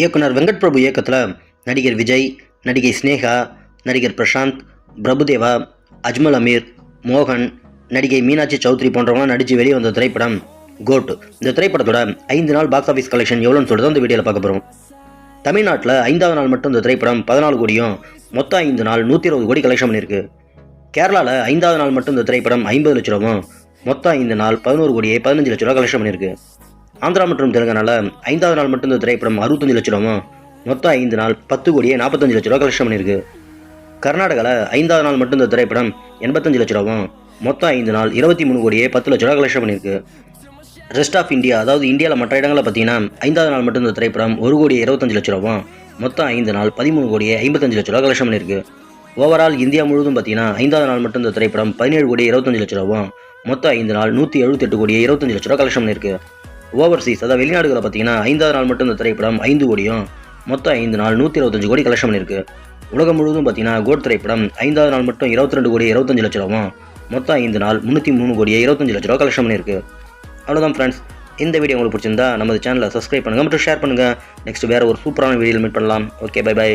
இயக்குனர் வெங்கட் பிரபு இயக்கத்தில் நடிகர் விஜய், நடிகை ஸ்னேகா, நடிகர் பிரசாந்த், பிரபுதேவா, அஜ்மல் அமீர், மோகன், நடிகை மீனாட்சி சௌத்ரி போன்றவங்களாம் நடித்து வெளியே வந்த திரைப்படம் கோட். இந்த திரைப்படத்தோட 5 நாள் பாக்ஸ் ஆஃபீஸ் கலெக்ஷன் எவ்வளோன்னு சொல்லிட்டு இந்த வீடியோவில் பார்க்க போகிறோம். தமிழ்நாட்டில் 5வது நாள் மட்டும் இந்த திரைப்படம் 14 கோடியும், மொத்தம் 5 நாள் 120 கோடி கலெக்ஷன் பண்ணியிருக்கு. கேரளாவில் 5வது நாள் மட்டும் இந்த திரைப்படம் 50 லட்ச ரூபாவும், மொத்தம் 5 நாள் 11 கோடியே 15 லட்ச ரூபா கலெக்ஷன் பண்ணியிருக்கு. ஆந்திரா மற்றும் தெலுங்கானால 5வது நாள் மட்டும் இந்த திரைப்படம் 65 லட்ச ரூபாவும், மொத்தம் 5 நாள் 10 கோடியே 45 லட்ச ரூபா கலெக்ஷன் பண்ணியிருக்கு. கர்நாடகாவில் 5வது நாள் மட்டும் இந்த திரைப்படம் 85 லட்ச ரூபாவும், மொத்தம் 5 நாள் 23 கோடியே 10 லட்ச ரூபா கலெக்ஷன் பண்ணியிருக்கு. ரெஸ்ட் ஆஃப் இந்தியா, அதாவது இந்தியாவில் மற்ற இடங்களில் பார்த்தீங்கன்னா 5வது நாள் மட்டும் இந்த திரைப்படம் 1 கோடியே 25 லட்ச ரூபாவும், மொத்தம் 5 நாள் 13 கோடியே 55 லட்ச ரூபா கலெக்ஷன் பண்ணியிருக்கு. ஓவரால் இந்தியா முழுவதும் பார்த்தீங்கன்னா 5வது நாள் மட்டும் இந்த திரைப்படம் 17 கோடியே 25 லட்ச ரூபாவும், மொத்தம் 5 நாள் 178 கோடியே 25 லட்ச ரூபா கலெக்ஷன் பண்ணியிருக்கு. ஓவர்சீஸ், அதாவது வெளிநாடுகளில் பார்த்தீங்கன்னா 5வது நாள் மட்டும் இந்த திரைப்படம் 5 கோடியும், மொத்தம் 5 நாள் 125 கோடி கலெக்ஷன் பண்ணியிருக்கு. உலகம் முழுவதும் பார்த்தீங்கன்னா கோட் திரைப்படம் 5வது நாள் மட்டும் 22 கோடியே 25 லட்ச ரூபாவும், மொத்தம் 5 நாள் 303 கோடியே 25 லட்ச ரூபா கலெக்ஷன் பண்ணியிருக்கு. அவ்வளோதான் ஃப்ரெண்ட்ஸ். இந்த வீடியோ உங்களுக்கு பிடிச்சிருந்தா நமது சேனலை சப்ஸ்கிரைப் பண்ணுங்கள் மற்றும் ஷேர் பண்ணுங்கள். நெக்ஸ்ட் வேறு ஒரு சூப்பரான வீடியோவில் மீட் பண்ணலாம். Okay, bye by.